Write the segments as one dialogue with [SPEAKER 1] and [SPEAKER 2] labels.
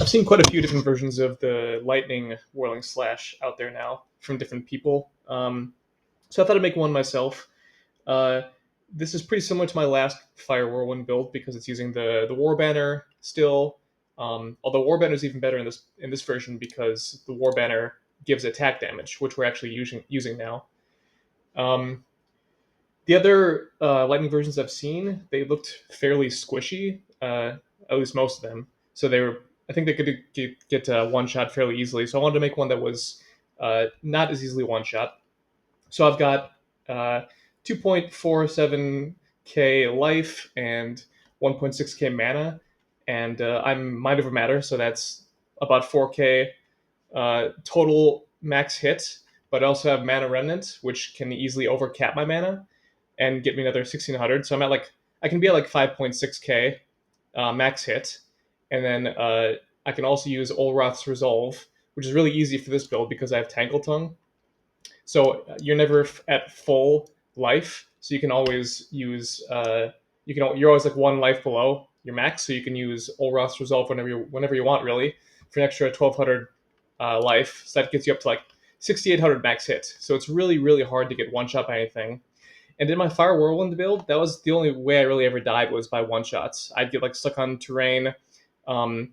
[SPEAKER 1] I've seen quite a few different versions of the lightning whirling slash out there now from different people. So I thought I'd make one myself. Uh, this is pretty similar to my last fire whirlwind build because it's using the war banner still. Although war banner is even better in this version because the war banner gives attack damage, which we're actually using now. Um, the other lightning versions I've seen, they looked fairly squishy, at least most of them. So they were, I think they could get one shot fairly easily. So I wanted to make one that was not as easily one shot. So I've got 2.47k life and 1.6k mana, and I'm Mind Over Matter, so that's about 4k total max hit. But I also have Mana Remnants, which can easily overcap my mana and get me another 1600. So I can be at like 5.6k max hit, and then I can also use Olroth's Resolve, which is really easy for this build because I have Tangle Tongue. So you're never at full life, so you can always use you're always like one life below your max, so you can use Olroth's Resolve whenever you want, really, for an extra 1200 life. So that gets you up to like 6800 max hit. So it's really hard to get one shot by anything. And in my Fire Whirlwind build, that was the only way I really ever died was by one shots. I'd get like stuck on terrain, um,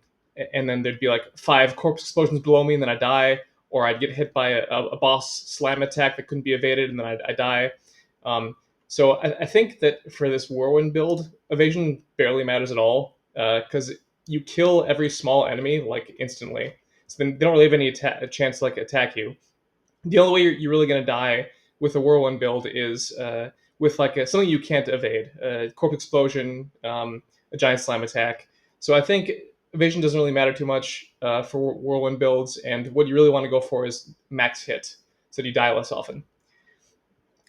[SPEAKER 1] and then there'd be like 5 corpse explosions below me, and then I die, or I'd get hit by a boss slam attack that couldn't be evaded, and then I die. So I think that for this Whirlwind build, evasion barely matters at all because you kill every small enemy like instantly. So then they don't really have any chance to like attack you. The only way you're really going to die with a whirlwind build is with like something you can't evade, a corpse explosion, a giant slam attack. So I think evasion doesn't really matter too much for whirlwind builds, and what you really want to go for is max hit, so that you die less often.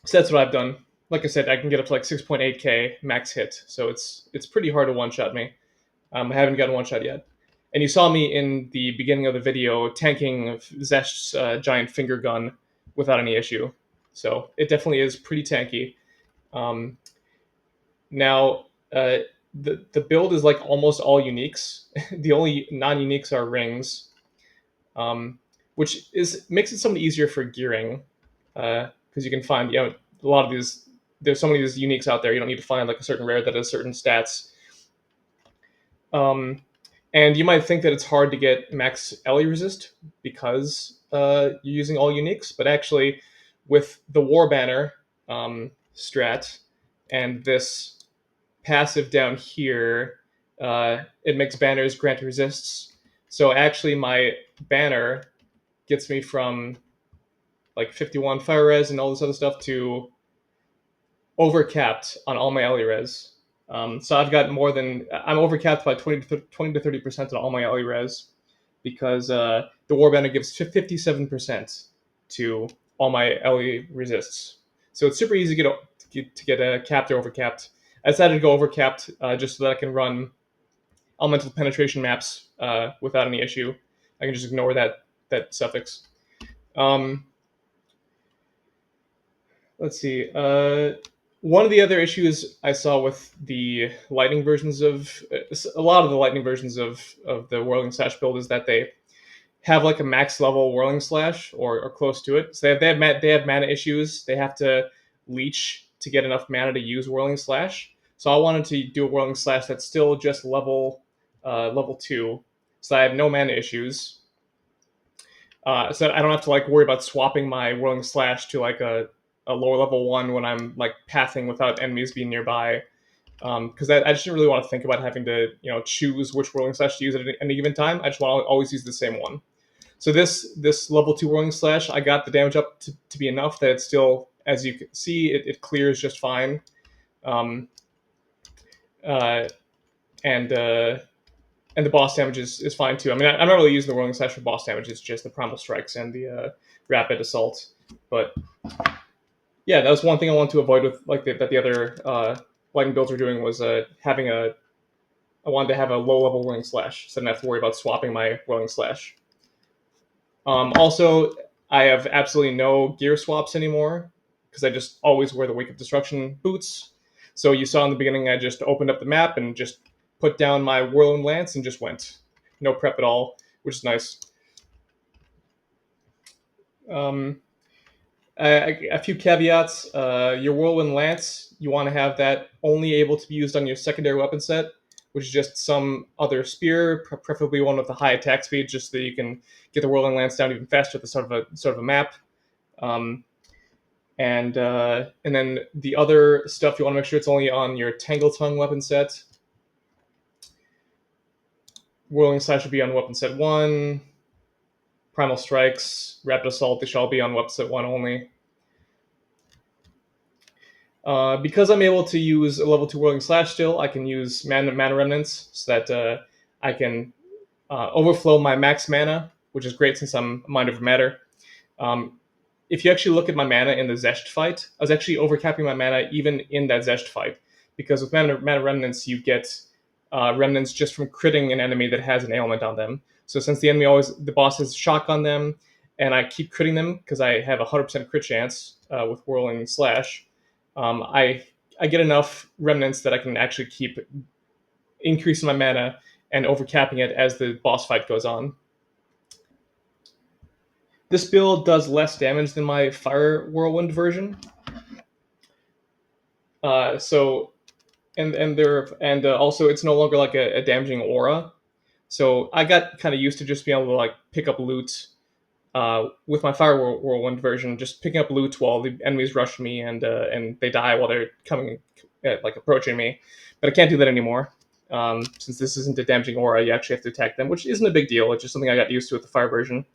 [SPEAKER 1] So that's what I've done. Like I said, I can get up to like 6.8k max hit, so it's pretty hard to one shot me. I haven't gotten one shot yet. And you saw me in the beginning of the video tanking Zesh's giant finger gun without any issue. So it definitely is pretty tanky. Um, now, the build is like almost all uniques. The only non-uniques are rings, which makes it somewhat easier for gearing because you can find a lot of these. There's so many of these uniques out there. You don't need to find like a certain rare that has certain stats. And you might think that it's hard to get max LE resist because you're using all uniques, but actually, with the War Banner strat and this passive down here, it makes banners grant resists. So actually, my banner gets me from like 51 fire res and all this other stuff to overcapped on all my LE res. So I've got I'm overcapped by 20 to 30% on all my LE res because the Warbandit gives 57% to all my LE resists. So it's super easy to get a capped or overcapped. I decided to go overcapped just so that I can run elemental penetration maps without any issue. I can just ignore that suffix. Let's see. One of the other issues I saw with the lightning versions of a lot of the lightning versions of the whirling slash build is that they have like a max level whirling slash or close to it. So they have mana issues. They have to leech to get enough mana to use whirling slash. So I wanted to do a whirling slash that's still just level 2, so I have no mana issues. So I don't have to like worry about swapping my whirling slash to like a lower level 1 when I'm like pathing without enemies being nearby. Because I just didn't really want to think about having to choose which whirling slash to use at any given time. I just want to always use the same one. So this level 2 whirling slash, I got the damage up to be enough that it's still, as you can see, it clears just fine. Um, uh, and the boss damage is fine too. I mean, I'm not really using the whirling slash for boss damage. It's just the primal strikes and the rapid assault. But yeah, that was one thing I wanted to avoid with like that the other lightning builds were doing was having I wanted to have a low level whirling slash, so I didn't have to worry about swapping my whirling slash. Also, I have absolutely no gear swaps anymore because I just always wear the Wake of Destruction boots. So you saw in the beginning, I just opened up the map and just put down my Whirlwind Lance and just went. no prep at all, which is nice. Um, a few caveats. Your whirlwind lance, you want to have that only able to be used on your secondary weapon set, which is just some other spear, preferably one with a high attack speed, just so that you can get the whirlwind lance down even faster at the start of a map. Um, and then the other stuff, you want to make sure it's only on your Tangle Tongue weapon set. Whirling Slash should be on weapon set 1. Primal Strikes, Rapid Assault, they should all be on weapon set 1 only. Because I'm able to use a level 2 Whirling Slash still, I can use Mana Remnants so that I can overflow my max mana, which is great since I'm Mind Over Matter. If you actually look at my mana in the Zesht fight, I was actually overcapping my mana even in that Zesht fight, because with Mana Remnants, you get remnants just from critting an enemy that has an ailment on them. So since the boss has shock on them, and I keep critting them because I have a 100% crit chance with Whirling Slash, I get enough remnants that I can actually keep increasing my mana and overcapping it as the boss fight goes on. This build does less damage than my Fire Whirlwind version. So and also it's no longer like a damaging aura. So I got kind of used to just being able to like pick up loot with my Fire Whirlwind version, just picking up loot while the enemies rush me and they die while they're coming like approaching me. But I can't do that anymore. Since this isn't a damaging aura, you actually have to attack them, which isn't a big deal. It's just something I got used to with the Fire version.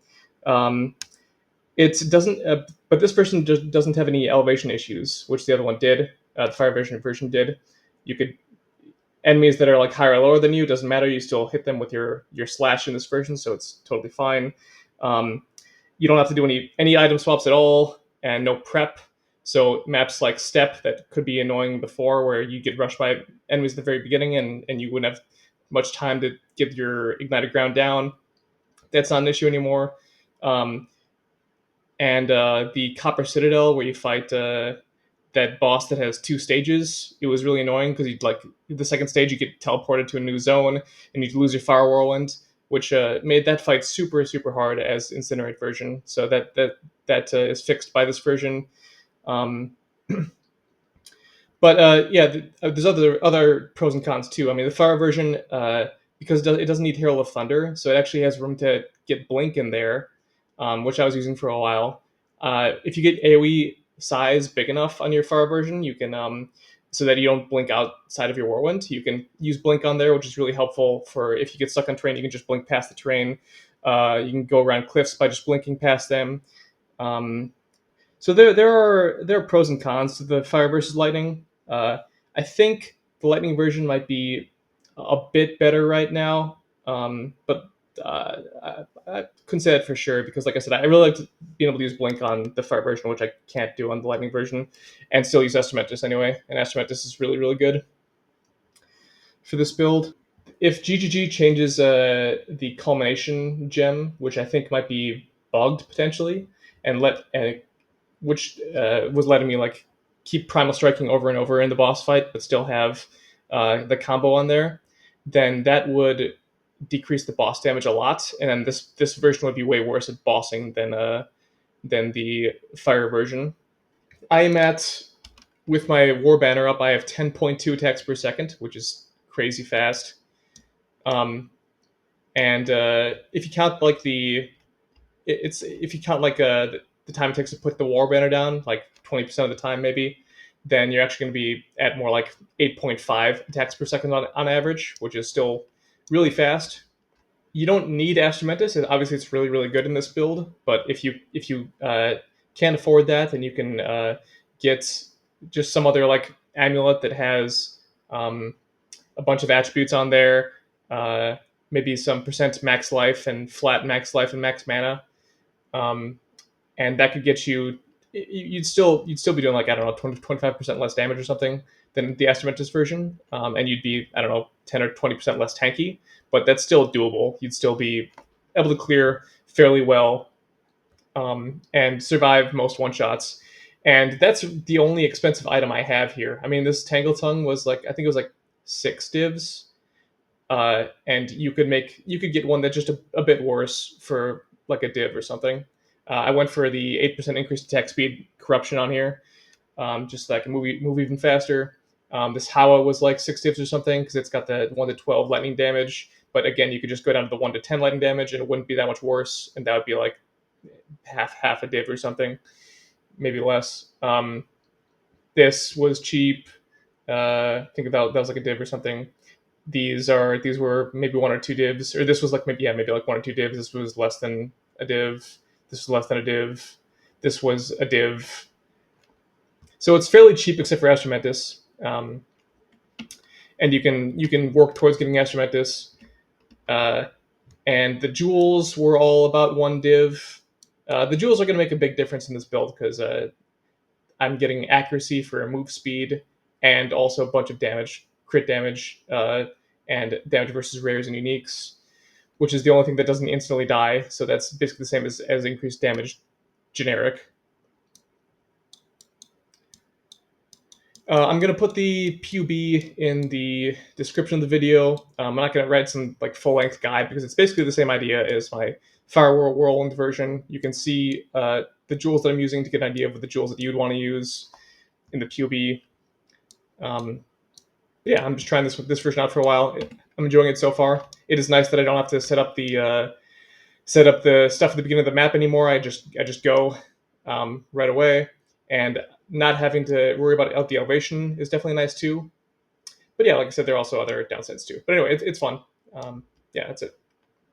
[SPEAKER 1] It doesn't, but this version just doesn't have any elevation issues, which the other one did. The Fire version did. You could enemies that are like higher or lower than you, doesn't matter. You still hit them with your slash in this version, so it's totally fine. You don't have to do any item swaps at all, and no prep. So maps like Step that could be annoying before, where you get rushed by enemies at the very beginning, and you wouldn't have much time to get your ignited ground down. That's not an issue anymore. And the Copper Citadel, where you fight that boss that has 2 stages, it was really annoying because you'd like the second stage you get teleported to a new zone and you'd lose your Fire Whirlwind, which made that fight super super hard as Incinerate version. So that is fixed by this version. Um, but yeah, there's other pros and cons too. I mean, the Fire version, because it doesn't need Herald of Thunder, so it actually has room to get Blink in there, which I was using for a while. If you get AoE size big enough on your Fire version, you can so that you don't blink outside of your Whirlwind, you can use Blink on there, which is really helpful for if you get stuck on terrain, you can just blink past the terrain. You can go around cliffs by just blinking past them. So there are pros and cons to the Fire versus Lightning. I think the Lightning version might be a bit better right now, but I couldn't say that for sure because, like I said, I really like being able to use Blink on the Fire version, which I can't do on the Lightning version, and still use Estramentus anyway. And Estramentus is really really good for this build. If GGG changes the culmination gem, which I think might be bugged potentially, and which was letting me like keep primal striking over and over in the boss fight, but still have the combo on there, then that would decrease the boss damage a lot. And then this version would be way worse at bossing than the Fire version. I am at with my War Banner up. I have 10.2 attacks per second, which is crazy fast. And if you count like it's if you count like the time it takes to put the War Banner down, like 20% of the time maybe, then you're actually going to be at more like 8.5 attacks per second on average, which is still really fast. You don't need Astramentus, and obviously it's really really good in this build. But if you can't afford that, then you can get just some other like amulet that has a bunch of attributes on there, uh, maybe some percent max life and flat max life and max mana, um, and that could get you. You'd still be doing like I don't know 25% less damage or something than the Astramentus version, and you'd be I don't know 10 or 20% less tanky, but that's still doable. You'd still be able to clear fairly well and survive most one shots. And that's the only expensive item I have here. I mean, this Tangle Tongue was like I think it was like 6 divs, and you could get one that's just a bit worse for like a div or something. I went for the 8% increased attack speed corruption on here, just so I can move even faster. This Hawa was like 6 divs or something because it's got the 1 to 12 lightning damage. But again, you could just go down to the 1 to 10 lightning damage, and it wouldn't be that much worse, and that would be like half a div or something, maybe less. This was cheap. I think that was like a div or something. These were maybe 1 or 2 divs, or this was like maybe like 1 or 2 divs. This was less than a div. This was less than a div. This was a div. So it's fairly cheap except for Astromentis. And you can work towards getting Astromentis. Uh, and the jewels were all about 1 div. The jewels are going to make a big difference in this build because I'm getting accuracy for move speed and also a bunch of damage, crit damage, and damage versus rares and uniques, which is the only thing that doesn't instantly die. So that's basically the same as increased damage generic. I'm gonna put the PUB in the description of the video. I'm not gonna write some like full length guide because it's basically the same idea as my Firewall Whirlwind version. You can see the jewels that I'm using to get an idea of the jewels that you'd want to use in the PUB. Yeah, I'm just trying this version out for a while. I'm enjoying it so far. It is nice that I don't have to set up the stuff at the beginning of the map anymore. I just go right away, and not having to worry about the elevation is definitely nice too. But yeah, like I said, there are also other downsides too. But anyway, it's fun. Yeah, that's it.